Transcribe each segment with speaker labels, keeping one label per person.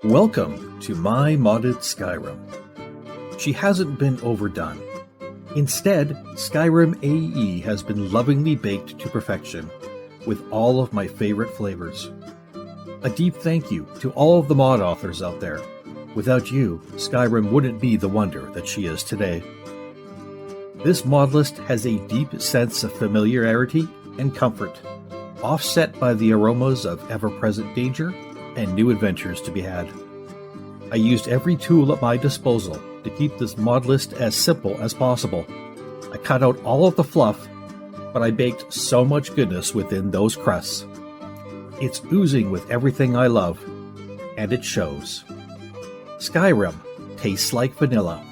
Speaker 1: Welcome to my modded Skyrim. She hasn't been overdone. Instead, Skyrim AE has been lovingly baked to perfection, with all of my favorite flavors. A deep thank you to all of the mod authors out there. Without you, Skyrim wouldn't be the wonder that she is today. This mod list has a deep sense of familiarity and comfort, offset by the aromas of ever-present danger and new adventures to be had. I used every tool at my disposal to keep this mod list as simple as possible. I cut out all of the fluff, but I baked so much goodness within those crusts. It's oozing with everything I love, and it shows. Skyrim tastes like vanilla.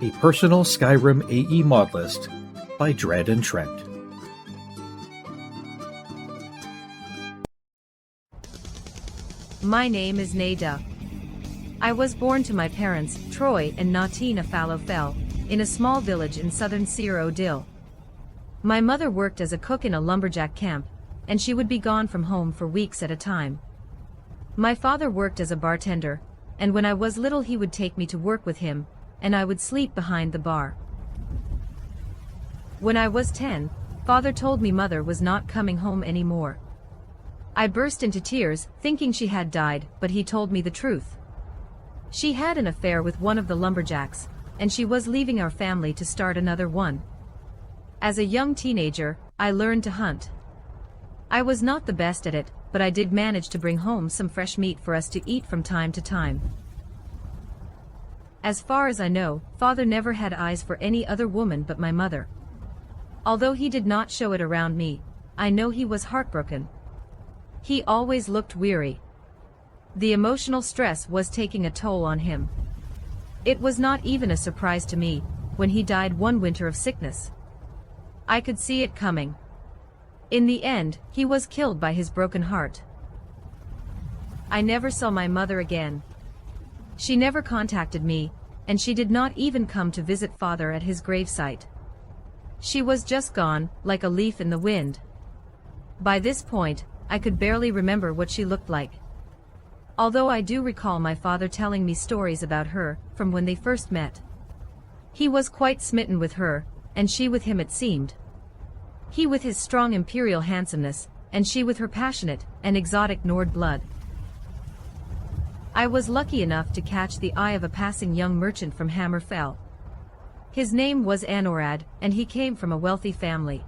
Speaker 1: A personal Skyrim AE mod list by Dread and Trent.
Speaker 2: My name is Nada. I was born to my parents, Troy and Nautina Fallowfell, in a small village in southern Cyrodiil. My mother worked as a cook in a lumberjack camp, and she would be gone from home for weeks at a time. My father worked as a bartender, and when I was little he would take me to work with him, and I would sleep behind the bar. When I was 10, Father told me Mother was not coming home anymore. I burst into tears, thinking she had died, but he told me the truth. She had an affair with one of the lumberjacks, and she was leaving our family to start another one. As a young teenager, I learned to hunt. I was not the best at it, but I did manage to bring home some fresh meat for us to eat from time to time. As far as I know, Father never had eyes for any other woman but my mother. Although he did not show it around me, I know he was heartbroken. He always looked weary. The emotional stress was taking a toll on him. It was not even a surprise to me when he died one winter of sickness. I could see it coming. In the end, he was killed by his broken heart. I never saw my mother again. She never contacted me, and she did not even come to visit Father at his gravesite. She was just gone, like a leaf in the wind. By this point, I could barely remember what she looked like. Although I do recall my father telling me stories about her, from when they first met. He was quite smitten with her, and she with him it seemed. He with his strong imperial handsomeness, and she with her passionate and exotic Nord blood. I was lucky enough to catch the eye of a passing young merchant from Hammerfell. His name was Anorad, and he came from a wealthy family.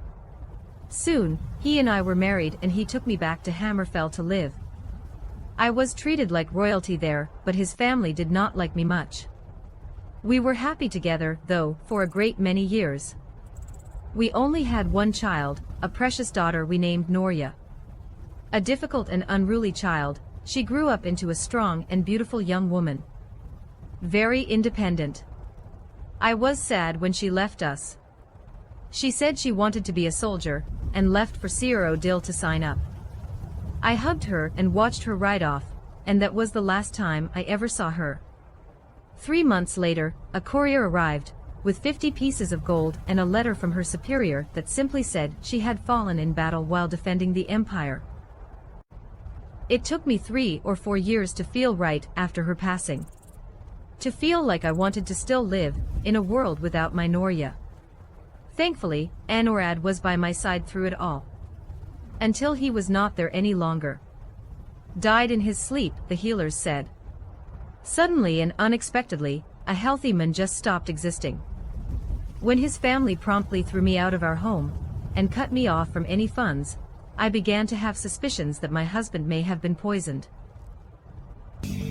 Speaker 2: Soon, he and I were married and he took me back to Hammerfell to live. I was treated like royalty there, but his family did not like me much. We were happy together, though, for a great many years. We only had one child, a precious daughter we named Noria. A difficult and unruly child, she grew up into a strong and beautiful young woman. Very independent. I was sad when she left us. She said she wanted to be a soldier, and left for Cyrodiil to sign up. I hugged her and watched her ride off, and that was the last time I ever saw her. 3 months later, a courier arrived, with 50 pieces of gold and a letter from her superior that simply said she had fallen in battle while defending the Empire. It took me 3 or 4 years to feel right after her passing. To feel like I wanted to still live in a world without my Noria. Thankfully, Anorad was by my side through it all. Until he was not there any longer. Died in his sleep, the healers said. Suddenly and unexpectedly, a healthy man just stopped existing. When his family promptly threw me out of our home, and cut me off from any funds, I began to have suspicions that my husband may have been poisoned.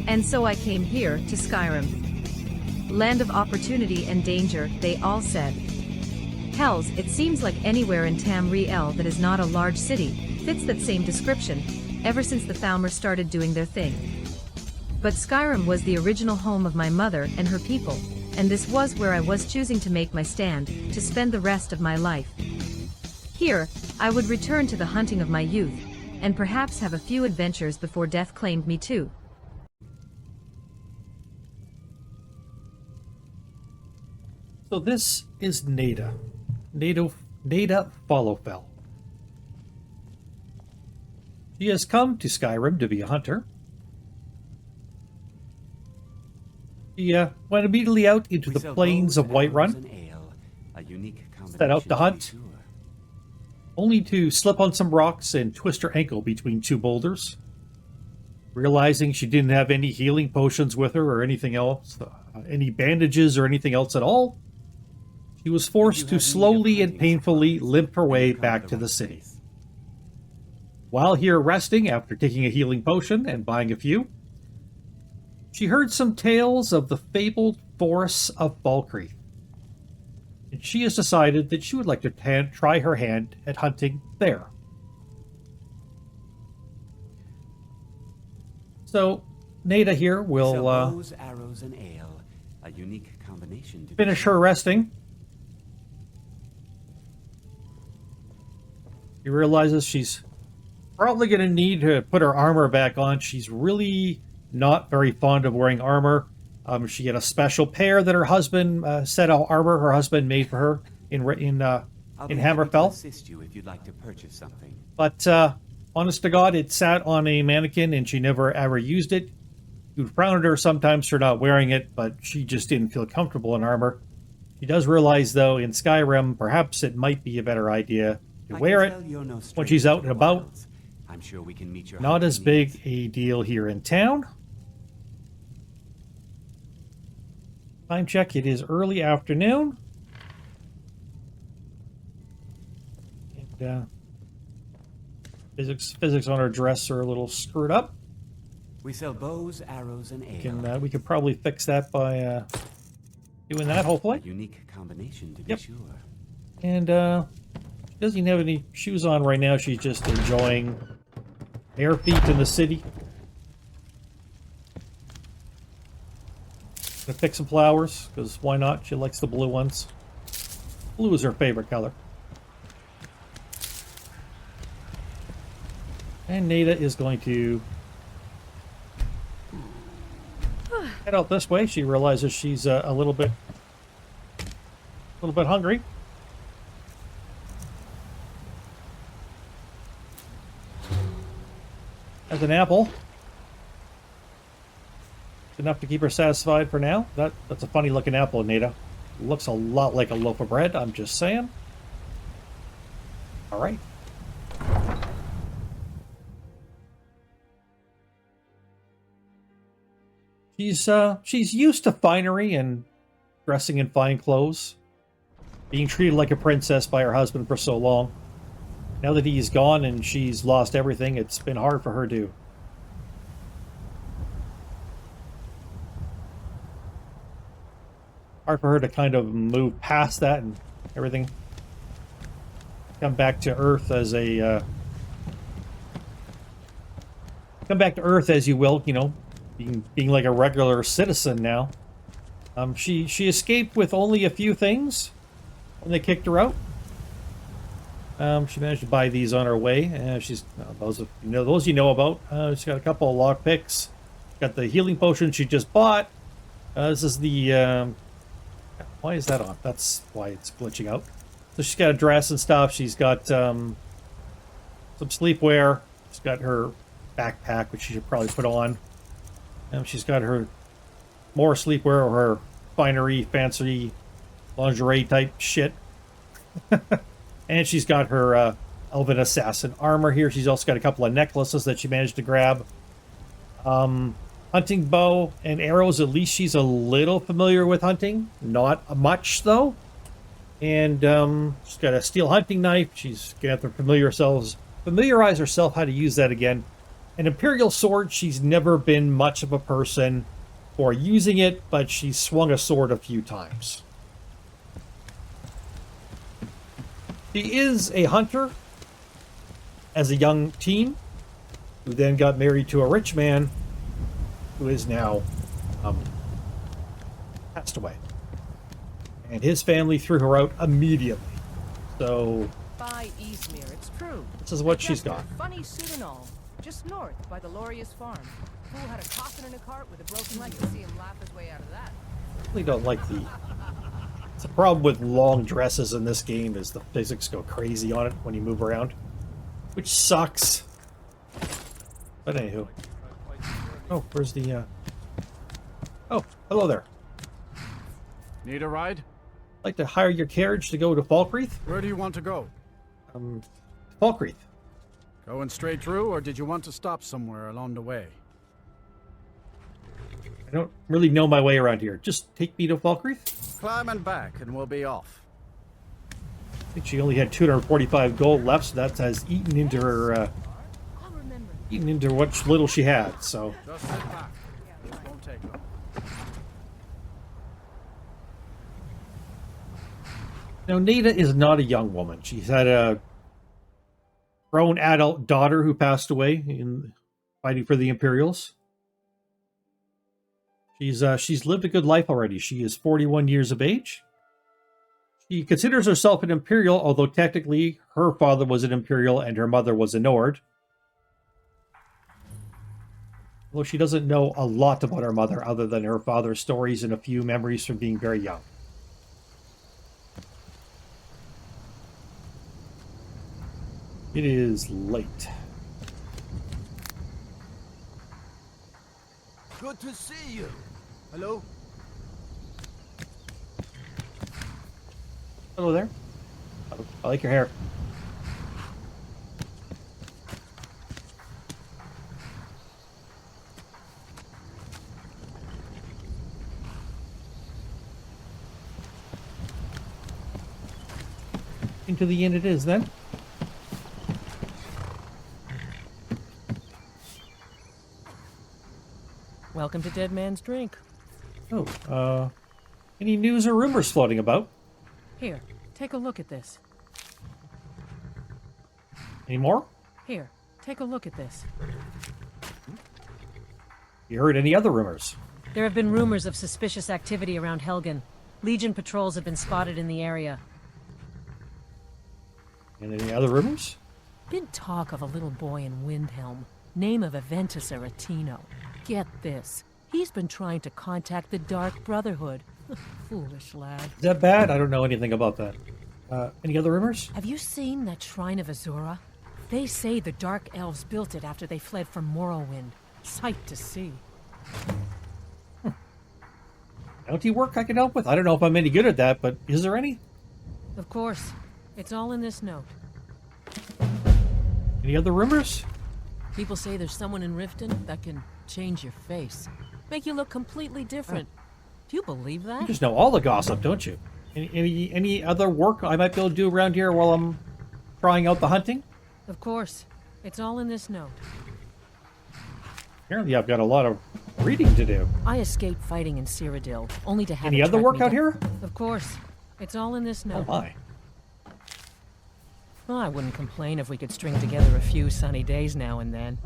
Speaker 2: And so I came here to Skyrim. Land of opportunity and danger, they all said. Hells, it seems like anywhere in Tamriel that is not a large city, fits that same description, ever since the Falmer started doing their thing. But Skyrim was the original home of my mother and her people, and this was where I was choosing to make my stand, to spend the rest of my life. Here, I would return to the hunting of my youth, and perhaps have a few adventures before death claimed me too.
Speaker 1: So this is Nada. Nada Fallowfell. She has come to Skyrim to be a hunter. She went immediately out into the plains of Whiterun, set out to hunt, only to slip on some rocks and twist her ankle between two boulders. Realizing she didn't have any healing potions with her or anything else, any bandages or anything else at all, she was forced to slowly and painfully limp her way back to the city. While here resting after taking a healing potion and buying a few, she heard some tales of the fabled forests of Balkreath, and she has decided that she would like to try her hand at hunting there. So, Nada here will
Speaker 3: bows, arrows, and ale, a unique combination to
Speaker 1: finish her resting. She realizes she's probably going to need to put her armor back on. She's really not very fond of wearing armor. She had a special pair that her husband set of armor her husband made for her in Hammerfell.
Speaker 3: Assist you if you'd like to purchase something.
Speaker 1: But honest to God, it sat on a mannequin and she never ever used it. You'd frown at her sometimes for not wearing it, but she just didn't feel comfortable in armor. She does realize, though, in Skyrim, perhaps it might be a better idea to wear it when she's out and about.
Speaker 3: I'm sure we can meet your
Speaker 1: not as big a deal here in town. Time check, it is early afternoon. And physics on our dress are a little screwed up.
Speaker 3: We sell bows, arrows, and ale.
Speaker 1: We could probably fix that by doing that, hopefully.
Speaker 3: A unique combination to be sure.
Speaker 1: And she doesn't even have any shoes on right now. She's just enjoying bare feet in the city. Gonna pick some flowers, because why not? She likes the blue ones. Blue is her favorite color. And Nada is going to head out this way. She realizes she's a little bit hungry. Has an apple. It's enough to keep her satisfied for now. That's a funny looking apple, Nada. Looks a lot like a loaf of bread, I'm just saying. Alright. She's used to finery and dressing in fine clothes, being treated like a princess by her husband for so long. Now that he's gone and she's lost everything, it's been hard for her to kind of move past that and everything. Come back to Earth as a come back to Earth as you will, you know, being like a regular citizen now. She escaped with only a few things when they kicked her out. She managed to buy these on her way. She's those you know about. She's got a couple of lock picks. Got the healing potion she just bought. This is the why is that on? That's why it's glitching out. So she's got a dress and stuff. She's got some sleepwear. She's got her backpack, which she should probably put on. She's got her more sleepwear or her finery, fancy lingerie type shit. And she's got her Elven Assassin armor here. She's also got a couple of necklaces that she managed to grab. Hunting bow and arrows, at least she's a little familiar with hunting. Not much, though. And she's got a steel hunting knife. She's going to have to familiarize herself how to use that again. An Imperial sword, she's never been much of a person for using it, but she's swung a sword a few times. She is a hunter as a young teen, who then got married to a rich man who is now passed away. And his family threw her out immediately. So
Speaker 4: By Eastmere, it's true.
Speaker 1: This is what she's got.
Speaker 4: Funny suit and all. Just north by the Lorius farm. Fool had a coffin in a cart with a broken leg to see him laugh his way out of that.
Speaker 1: I really don't like it's a problem with long dresses in this game is the physics go crazy on it when you move around, which sucks. But anywho. Oh, where's the, Oh, hello there.
Speaker 5: Need a ride?
Speaker 1: I'd like to hire your carriage to go to Falkreath?
Speaker 5: Where do you want to go?
Speaker 1: Falkreath.
Speaker 5: Going straight through, or did you want to stop somewhere along the way?
Speaker 1: I don't really know my way around here. Just take me to Falkreath?
Speaker 5: Climb and back, and we'll be off.
Speaker 1: I think she only had 245 gold left, so that has eaten into her, eaten into what little she had, so...
Speaker 5: Just sit back. This won't take long.
Speaker 1: Now, Nada is not a young woman. She's had a grown adult daughter who passed away in fighting for the Imperials. She's lived a good life already. She is 41 years of age. She considers herself an Imperial, although technically her father was an Imperial and her mother was a Nord. Although she doesn't know a lot about her mother other than her father's stories and a few memories from being very young. It is late.
Speaker 6: Good to see you. Hello?
Speaker 1: Hello there. I like your hair. Into the inn it is, then.
Speaker 4: Welcome to Dead Man's Drink.
Speaker 1: Oh, any news or rumors floating about?
Speaker 4: Here, take a look at this.
Speaker 1: Any more?
Speaker 4: Here, take a look at this.
Speaker 1: You heard any other rumors?
Speaker 7: There have been rumors of suspicious activity around Helgen. Legion patrols have been spotted in the area.
Speaker 1: And any other rumors?
Speaker 4: Been talk of a little boy in Windhelm. Name of Aventus Aretino. Get this. He's been trying to contact the Dark Brotherhood. Foolish lad.
Speaker 1: Is that bad? I don't know anything about that. Any other rumors?
Speaker 4: Have you seen that Shrine of Azura? They say the Dark Elves built it after they fled from Morrowind. Sight to see.
Speaker 1: Bounty work I can help with? I don't know if I'm any good at that, but is there any?
Speaker 4: Of course. It's all in this note.
Speaker 1: Any other rumors?
Speaker 4: People say there's someone in Riften that can change your face. Make you look completely different. Do you believe that?
Speaker 1: You just know all the gossip, don't you? Any other work I might be able to do around here while I'm trying out the hunting?
Speaker 4: Of course. It's all in this note.
Speaker 1: Apparently I've got a lot of reading to do.
Speaker 4: I escaped fighting in Cyrodiil, only to have
Speaker 1: Any
Speaker 4: it
Speaker 1: other
Speaker 4: track
Speaker 1: work
Speaker 4: me
Speaker 1: out
Speaker 4: down.
Speaker 1: here?
Speaker 4: Of course. It's all in this
Speaker 1: Oh
Speaker 4: note.
Speaker 1: my.
Speaker 4: Well, I wouldn't complain if we could string together a few sunny days now and then.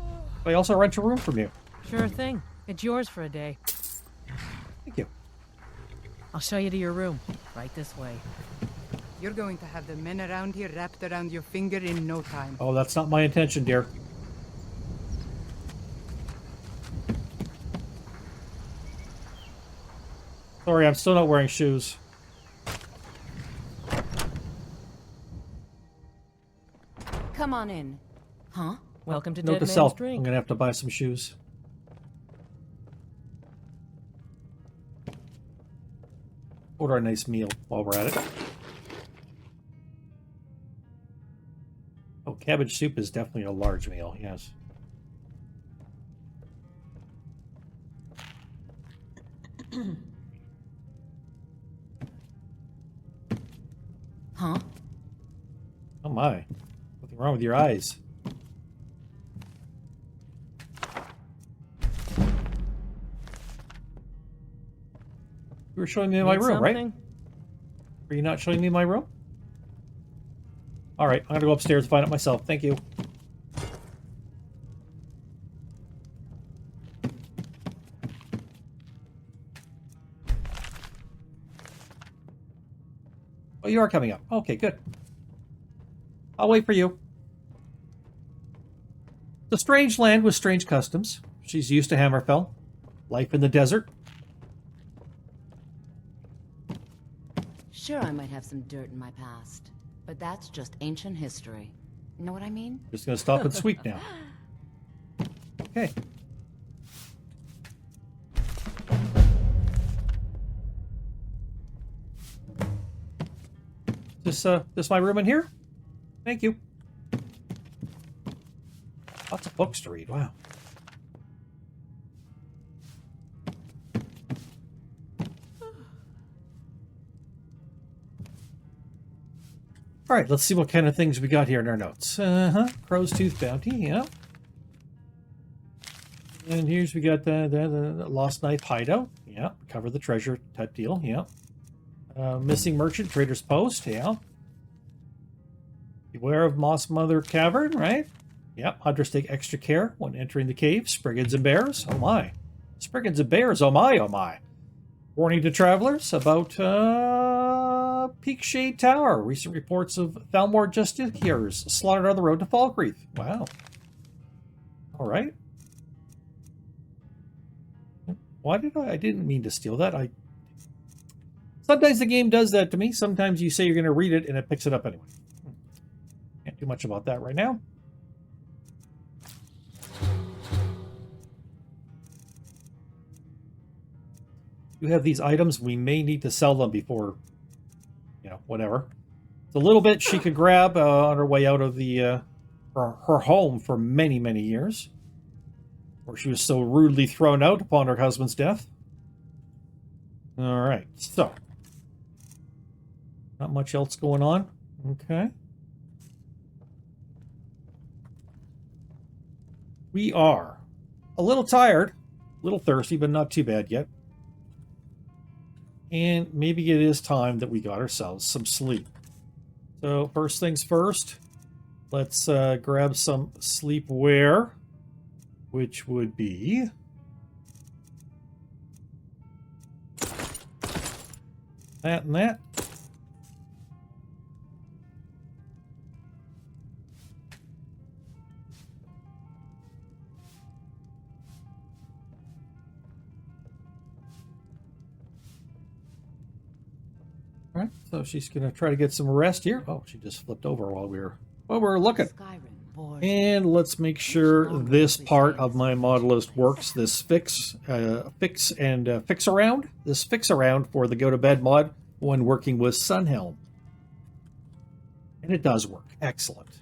Speaker 1: I also rent a room from you.
Speaker 4: Sure thing. It's yours for a day.
Speaker 1: Thank you.
Speaker 4: I'll show you to your room. Right this way.
Speaker 8: You're going to have the men around here wrapped around your finger in no time.
Speaker 1: Oh, that's not my intention, dear. Sorry, I'm still not wearing shoes.
Speaker 9: Come on in. Huh?
Speaker 4: Welcome to
Speaker 1: Note
Speaker 4: Dead
Speaker 1: to
Speaker 4: Man's
Speaker 1: self, I'm
Speaker 4: Drink.
Speaker 1: gonna have to buy some shoes. Order a nice meal while we're at it. Oh, cabbage soup is definitely a large meal, yes.
Speaker 9: Huh?
Speaker 1: Oh my. Nothing wrong with your eyes. You were showing me my
Speaker 4: Need
Speaker 1: room, right?
Speaker 4: something?
Speaker 1: Were you not showing me my room? Alright, I'm gonna go upstairs and find it myself. Thank you. Oh, you are coming up. Okay, good. I'll wait for you. It's a strange land with strange customs. She's used to Hammerfell. Life in the desert.
Speaker 9: Sure, I might have some dirt in my past, but that's just ancient history. Know what I mean?
Speaker 1: Just gonna stop and sweep now. Okay. This my room in here? Thank you. Lots of books to read. Wow. All right, let's see what kind of things we got here in our notes. Crow's Tooth Bounty, yeah. And here's we got the Lost Knife Hideout, yeah. Recover the treasure type deal, yeah. Missing Merchant, Trader's Post, yeah. Beware of Moss Mother Cavern, right? Yep, hunters take extra care when entering the cave. Spriggans and bears, oh my. Spriggans and bears, oh my, oh my. Warning to travelers about Peak Shade Tower. Recent reports of Thalmor Justiciars slaughtered on the road to Falkreath. Wow. Alright. Why did I didn't mean to steal that. Sometimes the game does that to me. Sometimes you say you're going to read it and it picks it up anyway. Can't do much about that right now. You have these items. We may need to sell them before, you know, whatever. It's a little bit she could grab on her way out of the her home for many, many years, where she was so rudely thrown out upon her husband's death. All right, so not much else going on. Okay. We are a little tired, a little thirsty, but not too bad yet. And maybe it is time that we got ourselves some sleep. So first things first, let's grab some sleepwear, which would be that and that. All right, so she's gonna try to get some rest here. Oh, she just flipped over while we were looking. And let's make sure this part of my mod list works. This fix around. This fix around for the go to bed mod when working with Sunhelm. And it does work. Excellent.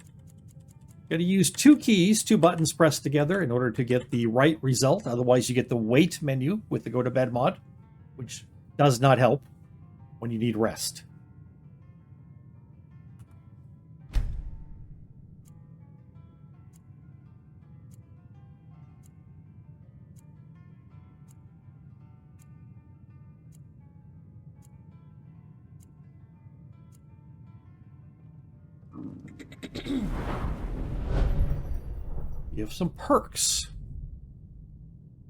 Speaker 1: Got to use two keys, two buttons pressed together in order to get the right result. Otherwise, you get the wait menu with the go to bed mod, which does not help when you need rest. You have some perks.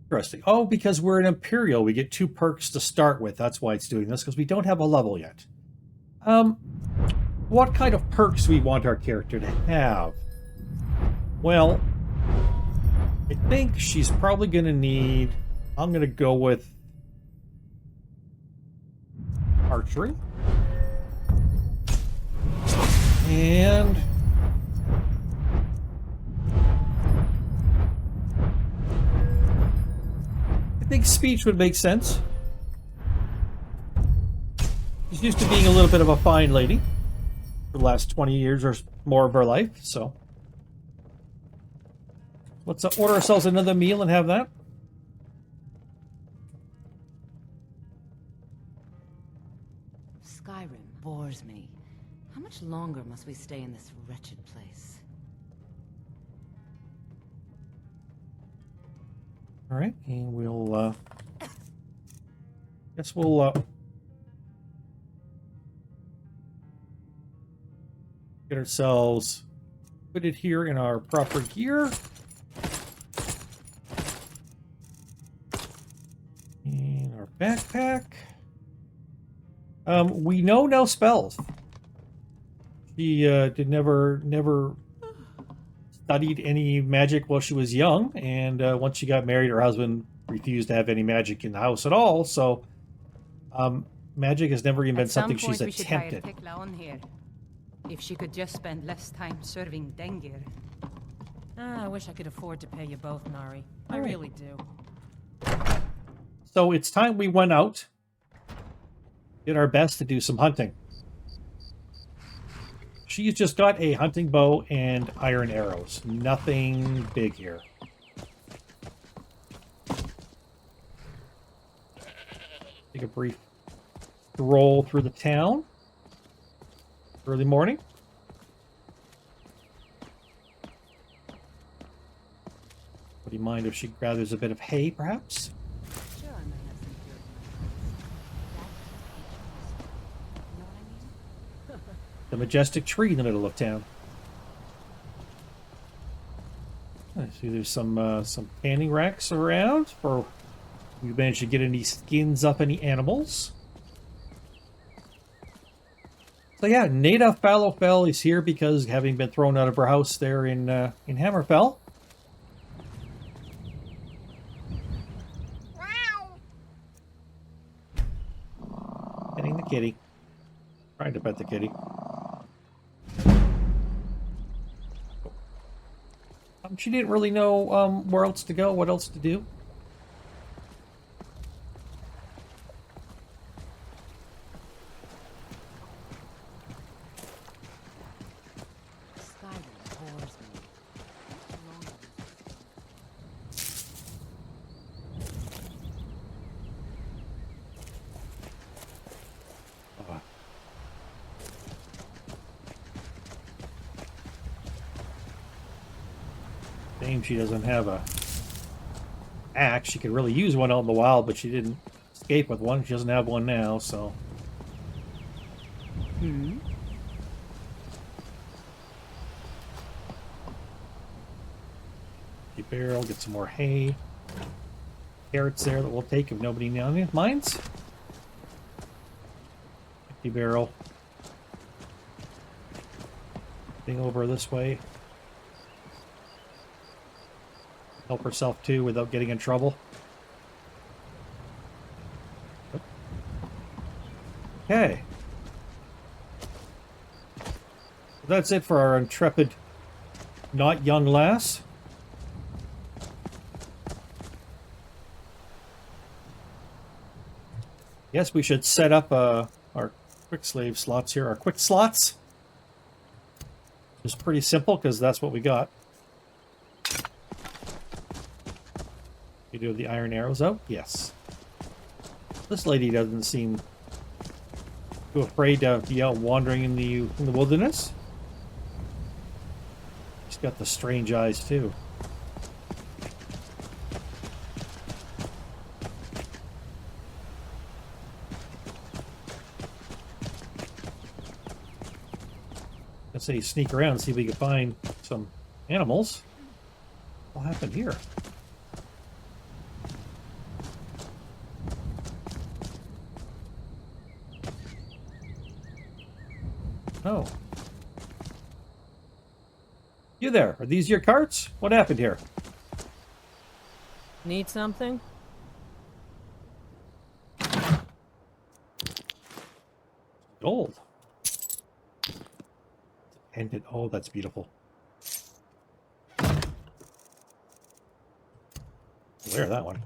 Speaker 1: Interesting. Oh, because we're an Imperial, we get 2 perks to start with. That's why it's doing this, because we don't have a level yet. What kind of perks we want our character to have? Well, I think she's probably going to need... I'm going to go with archery. And... I think speech would make sense. She's used to being a little bit of a fine lady for the last 20 years or more of her life, so... Let's order ourselves another meal and have that.
Speaker 9: Skyrim bores me. How much longer must we stay in this wretched place?
Speaker 1: All right, and we'll, guess we'll, get ourselves put it here in our proper gear. And our backpack. We know no spells. She, never studied any magic while she was young, and once she got married, her husband refused to have any magic in the house at all, so magic has never even been something she's attempted.
Speaker 8: If she could just spend less time serving Dengir.
Speaker 4: I wish I could afford to pay you both, Nari. I
Speaker 1: All right.
Speaker 4: really do.
Speaker 1: So it's time we went out. Did our best to do some hunting. She's just got a hunting bow and iron arrows. Nothing big here. Take a brief stroll through the town. Early morning. Would you mind if she gathers a bit of hay, perhaps?
Speaker 9: Sure, I might have some dirt in my pants. That could be choice. You know what I mean?
Speaker 1: The majestic tree in the middle of town. I see there's some tanning racks around for we managed to get any skins up any animals. So yeah, Nada Fallowfell is here because having been thrown out of her house there in Hammerfell. Petting the kitty. Trying to pet the kitty. She didn't really know where else to go, what else to do.
Speaker 9: Skyrim bores me. How long have
Speaker 1: Uh, Shame she doesn't have a axe. She could really use one out in the wild, but she didn't escape with one. She doesn't have one now, so. Empty barrel, get some more hay. Carrots there that we'll take if nobody minds. Empty barrel. Thing over this way. Help herself too without getting in trouble. Okay. That's it for our intrepid, not young lass. Yes, we should set up our quick slave slots here, our quick slots. It's pretty simple because that's what we got. You do have the iron arrows out? Yes. This lady doesn't seem too afraid to be out wandering in the wilderness. She's got the strange eyes too. Let's say sneak around and see if we can find some animals. What happened here? Oh. You there. Are these your carts? What happened here?
Speaker 4: Need something?
Speaker 1: Gold. Pendant. Oh, that's beautiful. Wear that one.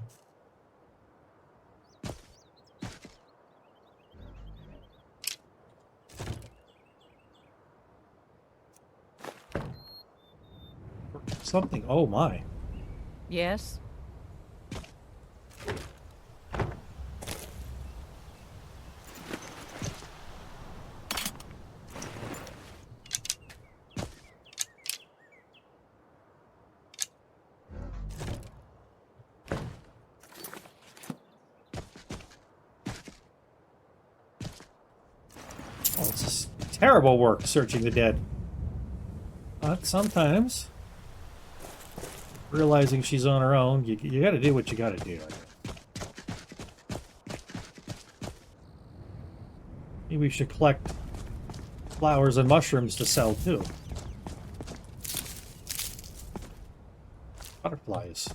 Speaker 1: Something. Oh my.
Speaker 4: Yes?
Speaker 1: Oh, it's just terrible work searching the dead. But sometimes, realizing she's on her own, you gotta do what you gotta do. Maybe we should collect flowers and mushrooms to sell too. Butterflies.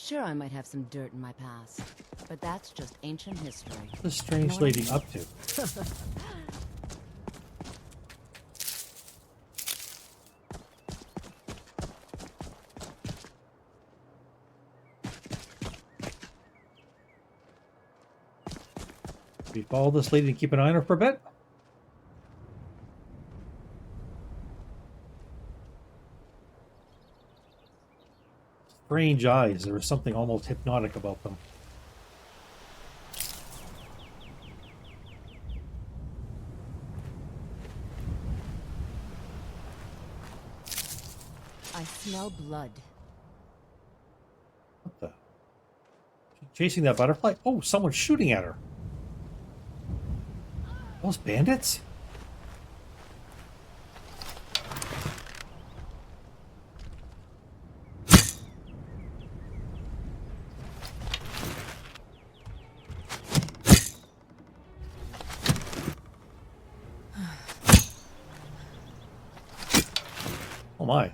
Speaker 9: Sure, I might have some dirt in my past, but that's just ancient history.
Speaker 1: What's this strange lady up to? We follow this lady and keep an eye on her for a bit? Strange eyes. There was something almost hypnotic about them.
Speaker 9: I smell blood.
Speaker 1: What the? She's chasing that butterfly? Oh, someone's shooting at her. Those bandits? Oh my.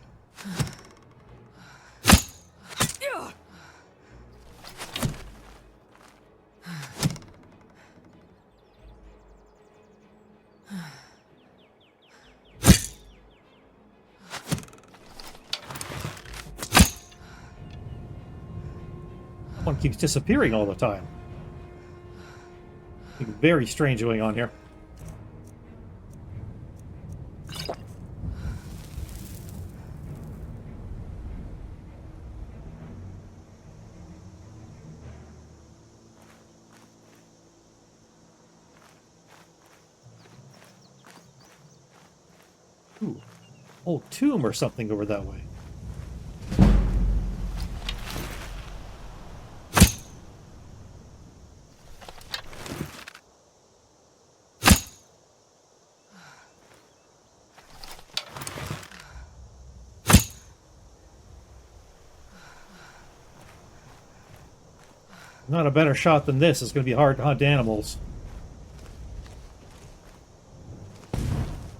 Speaker 1: One keeps disappearing all the time. Something very strange going on here. Ooh, old tomb or something over that way. Not a better shot than this. It's going to be hard to hunt animals.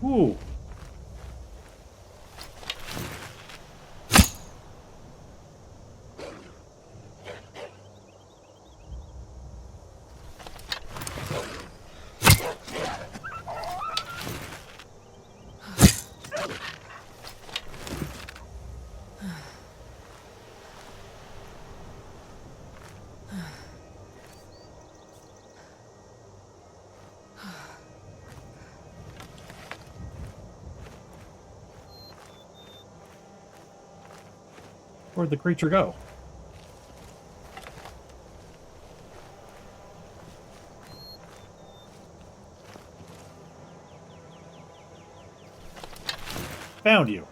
Speaker 1: Ooh. Where'd the creature go? Found you.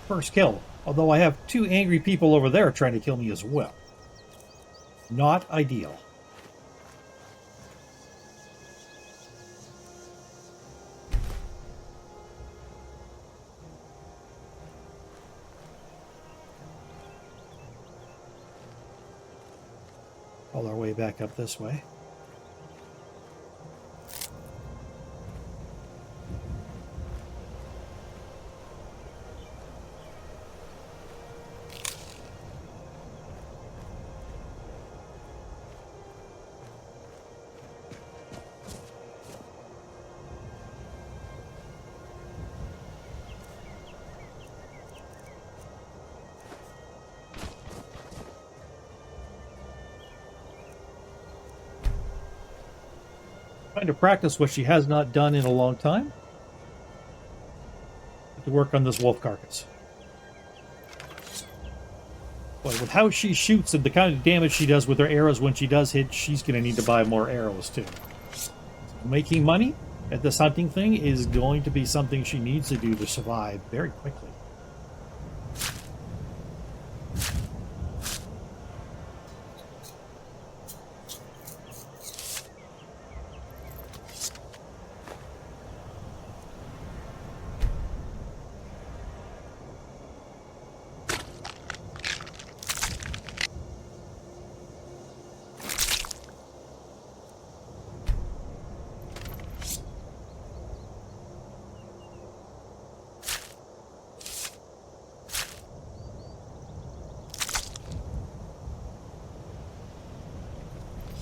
Speaker 1: First kill. Although I have two angry people over there trying to kill me as well. Not ideal. All our way back up this way. Trying to practice what she has not done in a long time. To work on this wolf carcass. But with how she shoots and the kind of damage she does with her arrows when she does hit, she's going to need to buy more arrows too. Making money at this hunting thing is going to be something she needs to do to survive very quickly.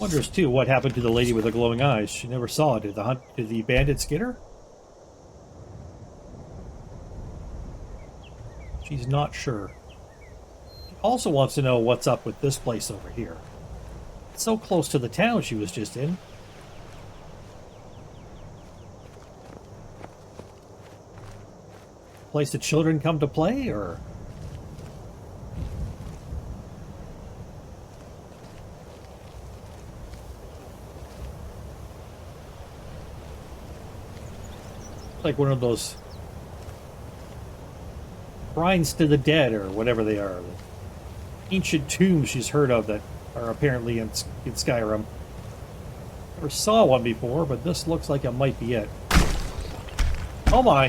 Speaker 1: Wonders too what happened to the lady with the glowing eyes. She never saw it. Did the bandit skin her? She's not sure. She also wants to know what's up with this place over here. It's so close to the town she was just in. Place the children come to play, or... like one of those shrines to the dead, or whatever they are. Ancient tombs she's heard of that are apparently in Skyrim. Never saw one before, but this looks like it might be it. Oh my!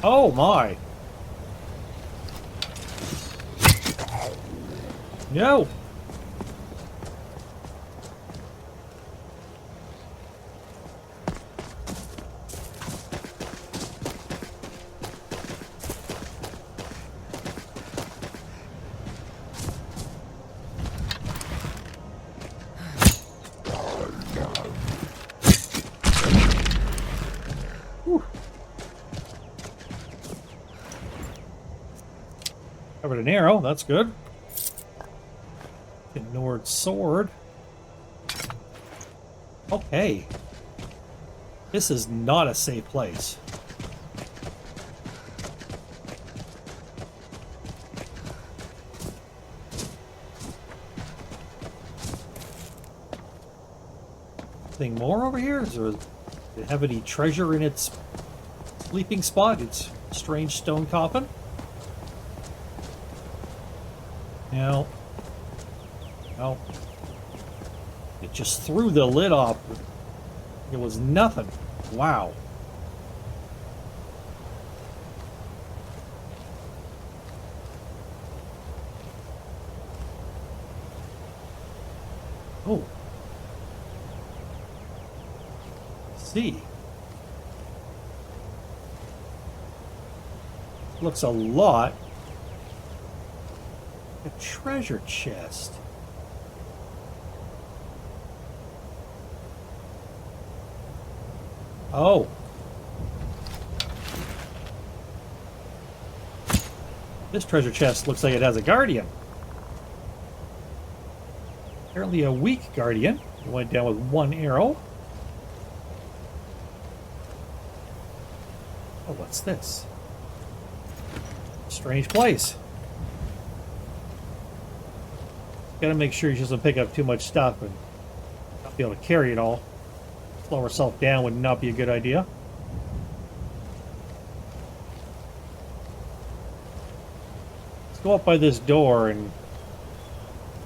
Speaker 1: Oh my! No! Covered an arrow, that's good. Ignored sword. Okay. This is not a safe place. Anything more over here? Does it have any treasure in its sleeping spot? Its strange stone coffin? No. No. It just threw the lid off. It was nothing. Wow. Oh. Let's see. Looks a lot. A treasure chest. Oh. This treasure chest looks like it has a guardian. Apparently a weak guardian. It went down with one arrow. Oh, what's this? Strange place. Gotta make sure she doesn't pick up too much stuff and not be able to carry it all. Slow herself down would not be a good idea. Let's go up by this door and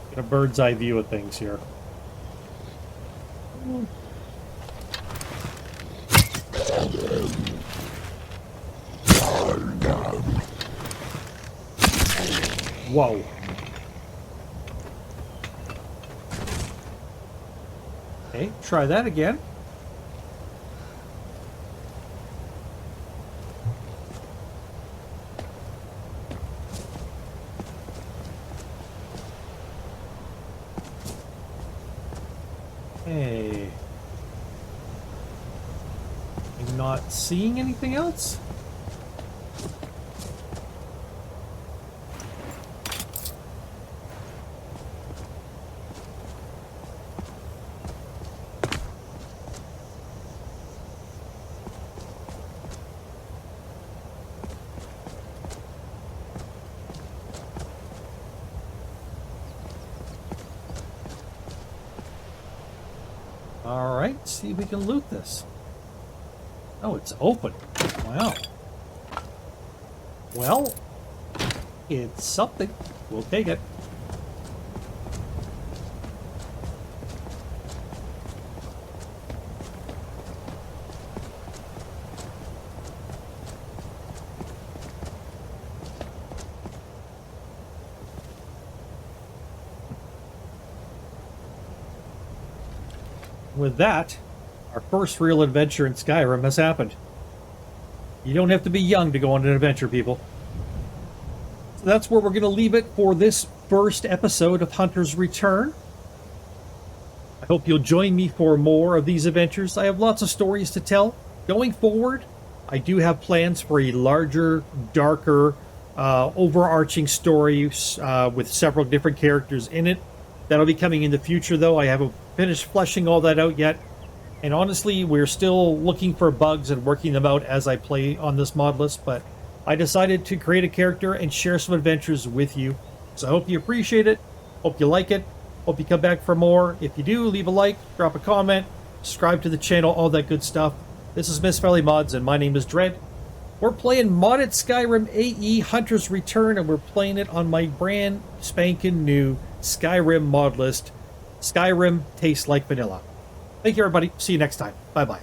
Speaker 1: get a bird's eye view of things here. Whoa. Okay, try that again. Hey. I'm not seeing anything else? Alright, see if we can loot this. Oh, it's open. Wow. Well, it's something. We'll take it. With that, our first real adventure in Skyrim has happened. You don't have to be young to go on an adventure, people. So that's where we're going to leave it for this first episode of Hunter's Return. I hope you'll join me for more of these adventures. I have lots of stories to tell. Going forward, I do have plans for a larger, darker, overarching story with several different characters in it. That'll be coming in the future, though. I haven't finished fleshing all that out yet. And honestly, we're still looking for bugs and working them out as I play on this mod list, but I decided to create a character and share some adventures with you. So I hope you appreciate it. Hope you like it. Hope you come back for more. If you do, leave a like, drop a comment, subscribe to the channel, all that good stuff. This is Mist-Valley-Modz, and my name is Dread. We're playing modded Skyrim AE Hunter's Return, and we're playing it on my brand spanking new Skyrim mod list. Skyrim tastes like vanilla. Thank you, everybody. See you next time. Bye-bye.